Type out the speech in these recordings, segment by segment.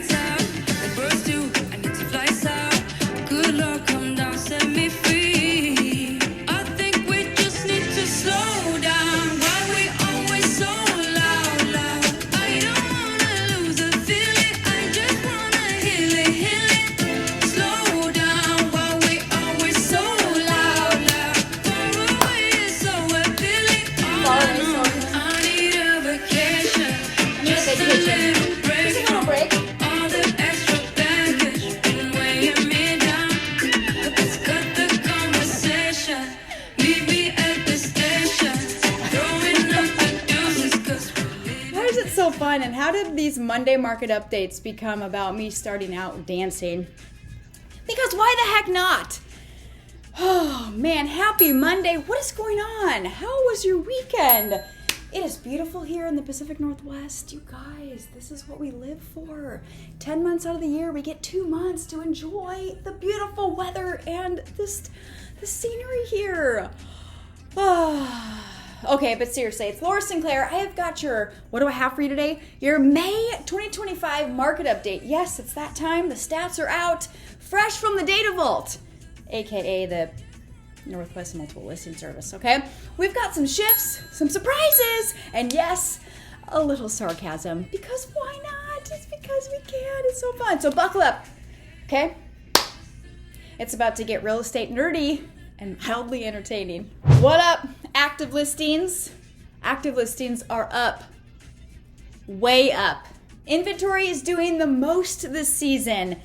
lights out, the birds do, I need to fly south. Good Lord, come down, set me free. I think we just need to slow down. Why we always so loud, loud? I don't wanna lose the feeling, I just wanna heal it, heal it. Slow down, why we always so loud, loud? Far away is so appealing. Far away is so I need a vacation, just a vacation. little break. Just a little break. All the extra baggage been weighing me down. Let's cut the conversation. Meet me at the station. Throwing up the deuces 'cause we're Why is it so fun? And how did these Monday market updates become about me starting out dancing? Because why the heck not? Oh man, happy Monday. What is going on? How was your weekend? It is beautiful here in the Pacific Northwest. You guys, this is what we live for. 10 months out of the year, we get 2 months to enjoy the beautiful weather and the scenery here. Okay, but seriously, it's Laura Sinclair. I have got what do I have for you today? Your May 2025 market update. Yes, it's that time. The stats are out, fresh from the data vault, aka the Northwest Multiple Listing Service, okay? We've got some shifts, some surprises, and yes, a little sarcasm, because why not? It's because we can. It's so fun. So buckle up, okay? It's about to get real estate nerdy and mildly entertaining. What up, active listings? Active listings are up, way up. Inventory is doing the most this season.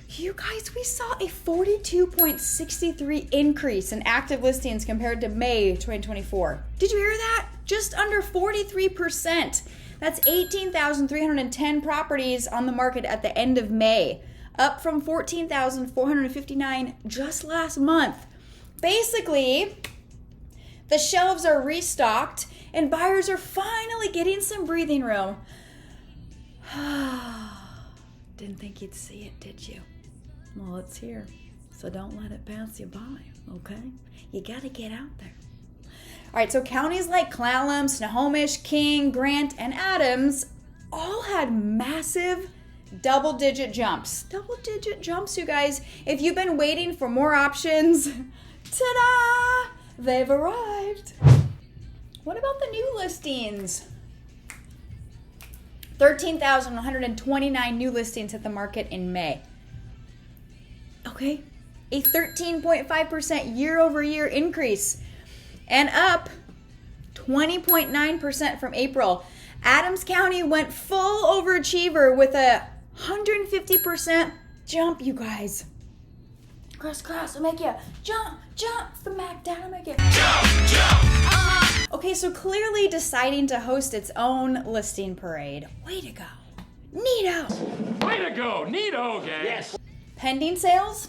You guys, we saw a 42.63 increase in active listings compared to May 2024. Did you hear that? Just under 43%. That's 18,310 properties on the market at the end of May, up from 14,459 just last month. Basically, the shelves are restocked and buyers are finally getting some breathing room. Didn't think you'd see it, did you? Well, it's here, so don't let it pass you by, okay? You gotta get out there. All right, so counties like Clallam, Snohomish, King, Grant, and Adams all had massive double-digit jumps. Double-digit jumps, you guys. If you've been waiting for more options, ta-da! They've arrived. What about the new listings? 13,129 new listings hit the market in May. Okay, a 13.5% year-over-year increase and up 20.9% from April. Adams County went full overachiever with a 150% jump, you guys. Cross, I'll make you jump, the Mac down, I'll make you jump. Okay, so clearly deciding to host its own listing parade. Way to go. Neato. Way to go, neato, gang. Yes. Pending sales?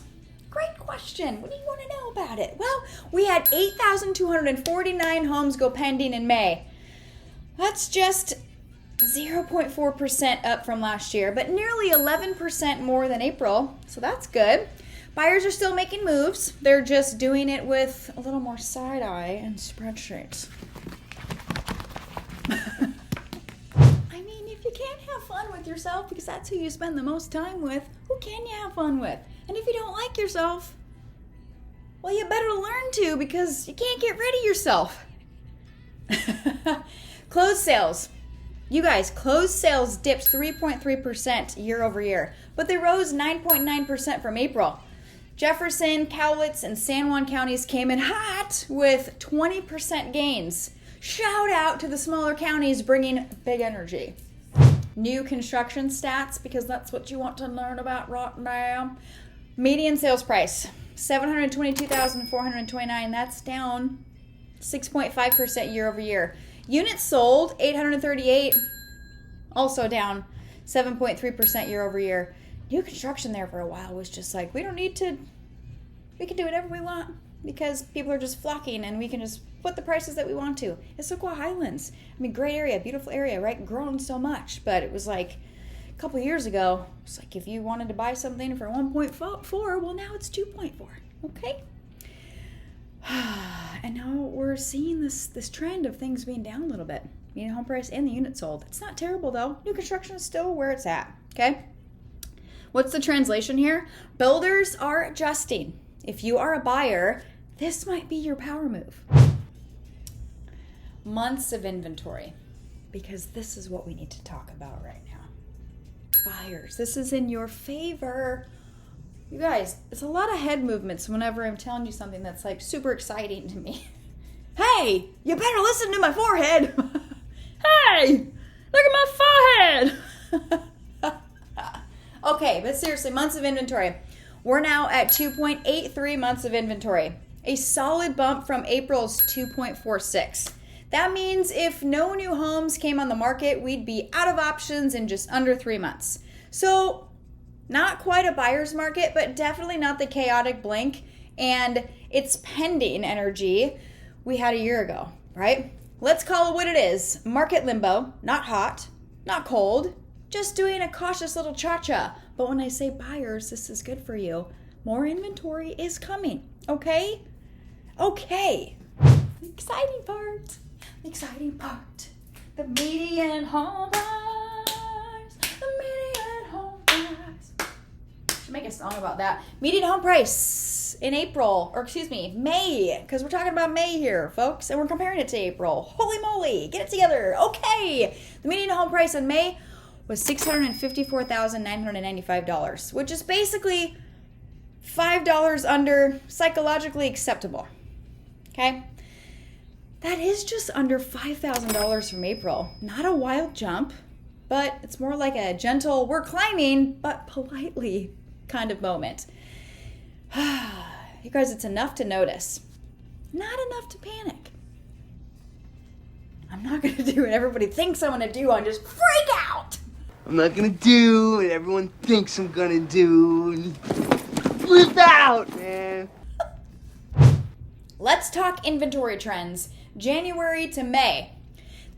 Great question. What do you want to know about it? Well, we had 8,249 homes go pending in May. That's just 0.4% up from last year, but nearly 11% more than April, so that's good. Buyers are still making moves. They're just doing it with a little more side-eye and spreadsheets. I mean, if you can't have fun with yourself because that's who you spend the most time with, who can you have fun with? And if you don't like yourself, well, you better learn to, because you can't get rid of yourself. Closed sales. You guys, closed sales dipped 3.3% year over year, but they rose 9.9% from April. Jefferson, Cowlitz, and San Juan counties came in hot with 20% gains. Shout out to the smaller counties bringing big energy. New construction stats, because that's what you want to learn about right now. Median sales price, $722,429. That's down 6.5% year over year. Units sold, 838, also down 7.3% year over year. New construction there for a while was just like, we can do whatever we want because people are just flocking and we can just put the prices that we want to. Issaquah Highlands, I mean, great area, beautiful area, right? Grown so much, but it was like a couple years ago, it's like if you wanted to buy something for 1.4, well, now it's 2.4, okay? And now we're seeing this trend of things being down a little bit. Home price and the unit sold. It's not terrible though. New construction is still where it's at, okay? What's the translation here? Builders are adjusting. If you are a buyer, this might be your power move. Months of inventory, because this is what we need to talk about right now. Buyers, this is in your favor. You guys, it's a lot of head movements whenever I'm telling you something that's like super exciting to me. Hey, you better listen to my forehead. Hey, look at my forehead. Okay, but seriously, months of inventory. We're now at 2.83 months of inventory. A solid bump from April's 2.46. That means if no new homes came on the market, we'd be out of options in just under 3 months. So, not quite a buyer's market, but definitely not the chaotic blink and it's pending energy we had a year ago, right? Let's call it what it is. Market limbo, not hot, not cold, just doing a cautious little cha-cha. But when I say buyers, this is good for you. More inventory is coming, okay? Okay. The exciting part. The exciting part. The median home price. The median home price. Should make a song about that. Median home price in April, or excuse me, May, because we're talking about May here, folks, and we're comparing it to April. Holy moly, get it together. Okay. The median home price in May was $654,995, which is basically $5 under psychologically acceptable. Okay? That is just under $5,000 from April. Not a wild jump, but it's more like a gentle, we're climbing, but politely kind of moment. You guys, it's enough to notice. Not enough to panic. I'm not going to do what everybody thinks I'm going to do and just freak out. I'm not gonna do what everyone thinks I'm gonna do. Flip out, man. Let's talk inventory trends. January to May.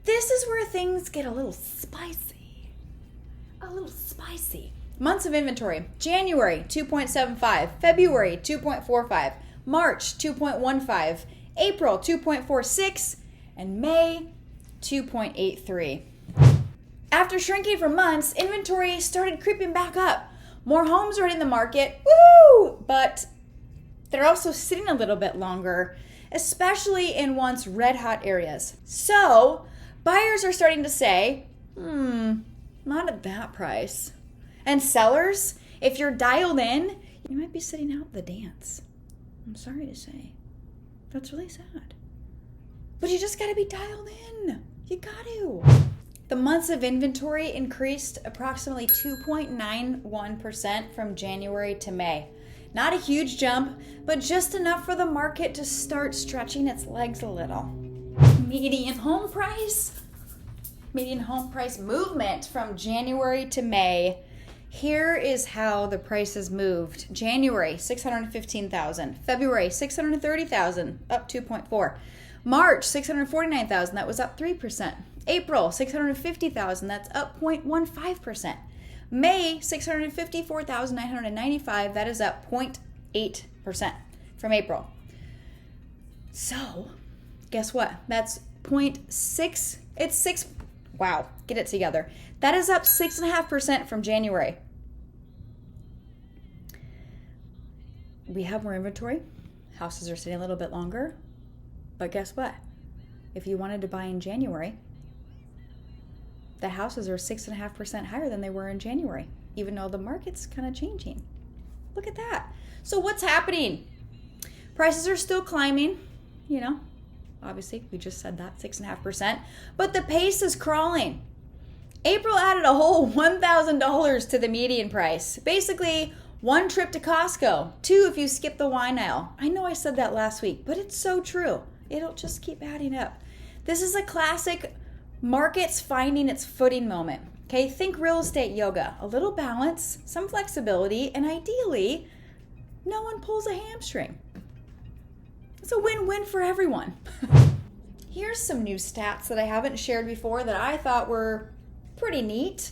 This is where things get a little spicy. A little spicy. Months of inventory. January, 2.75. February, 2.45. March, 2.15. April, 2.46. And May, 2.83. After shrinking for months, inventory started creeping back up. More homes are in the market, woo! But they're also sitting a little bit longer, especially in once red-hot areas. So, buyers are starting to say, not at that price. And sellers, if you're dialed in, you might be sitting out the dance. I'm sorry to say. That's really sad. But you just gotta be dialed in. You got to. The months of inventory increased approximately 2.91% from January to May. Not a huge jump, but just enough for the market to start stretching its legs a little. Median home price movement from January to May. Here is how the prices moved. January, $615,000. February, $630,000, up 2.4%. March, $649,000, that was up 3%. April, $650,000, that's up 0.15%. May, $654,995, that is up 0.8% from April. So, guess what? That's 0.6, it's 6, wow, get it together. That is up 6.5% from January. We have more inventory. Houses are sitting a little bit longer. But guess what? If you wanted to buy in January, the houses are 6.5% higher than they were in January, even though the market's kind of changing. Look at that. So what's happening? Prices are still climbing, obviously we just said that, 6.5%, but the pace is crawling. April added a whole $1,000 to the median price. Basically, 1 trip to Costco, 2 if you skip the wine aisle. I know I said that last week, but it's so true. It'll just keep adding up. This is a classic market's finding its footing moment. Okay, think real estate yoga. A little balance, some flexibility, and ideally, no one pulls a hamstring. It's a win-win for everyone. Here's some new stats that I haven't shared before that I thought were pretty neat.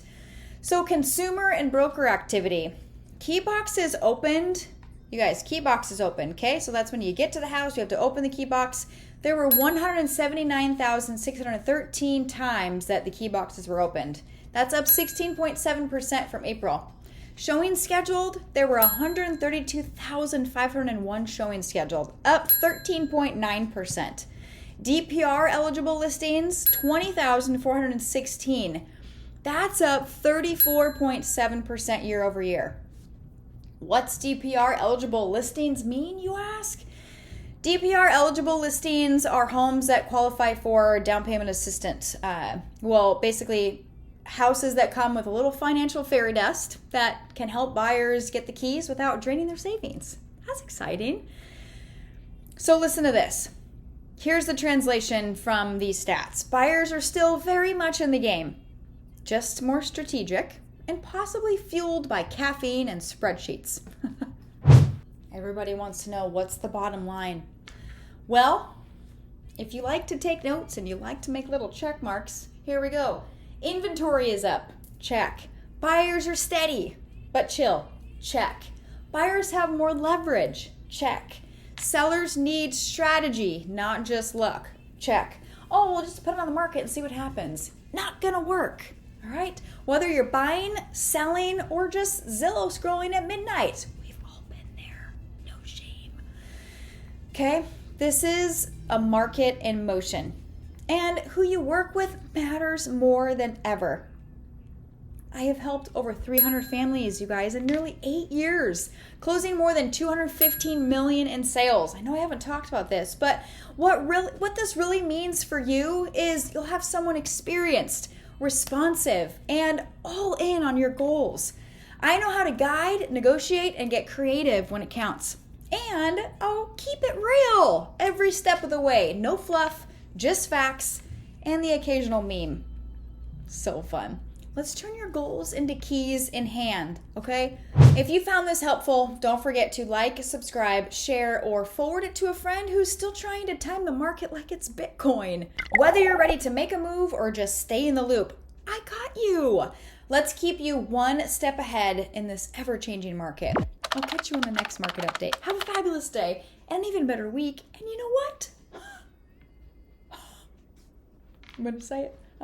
So consumer and broker activity. Key boxes opened. You guys, key boxes open, okay? So that's when you get to the house, you have to open the key box. There were 179,613 times that the key boxes were opened. That's up 16.7% from April. Showings scheduled, there were 132,501 showings scheduled, up 13.9%. DPR-eligible listings, 20,416. That's up 34.7% year over year. What's DPR-eligible listings mean, you ask? DPR-eligible listings are homes that qualify for down payment assistance. Basically, houses that come with a little financial fairy dust that can help buyers get the keys without draining their savings. That's exciting. So listen to this. Here's the translation from these stats. Buyers are still very much in the game, just more strategic and possibly fueled by caffeine and spreadsheets. Everybody wants to know, what's the bottom line? Well, if you like to take notes and you like to make little check marks, here we go. Inventory is up. Check. Buyers are steady, but chill. Check. Buyers have more leverage. Check. Sellers need strategy, not just luck. Check. Oh, we'll just put it on the market and see what happens. Not gonna work. All right? Whether you're buying, selling, or just Zillow scrolling at midnight. We've all been there. No shame. Okay? This is a market in motion. And who you work with matters more than ever. I have helped over 300 families, you guys, in nearly 8 years, closing more than $215 million in sales. I know I haven't talked about this, but what this really means for you is you'll have someone experienced, responsive, and all in on your goals. I know how to guide, negotiate, and get creative when it counts. And I'll keep it real every step of the way. No fluff, just facts, and the occasional meme. So fun. Let's turn your goals into keys in hand, okay? If you found this helpful, don't forget to like, subscribe, share, or forward it to a friend who's still trying to time the market like it's Bitcoin. Whether you're ready to make a move or just stay in the loop, I got you. Let's keep you one step ahead in this ever-changing market. I'll catch you on the next market update. Have a fabulous day and an even better week. And you know what? I'm going to say it.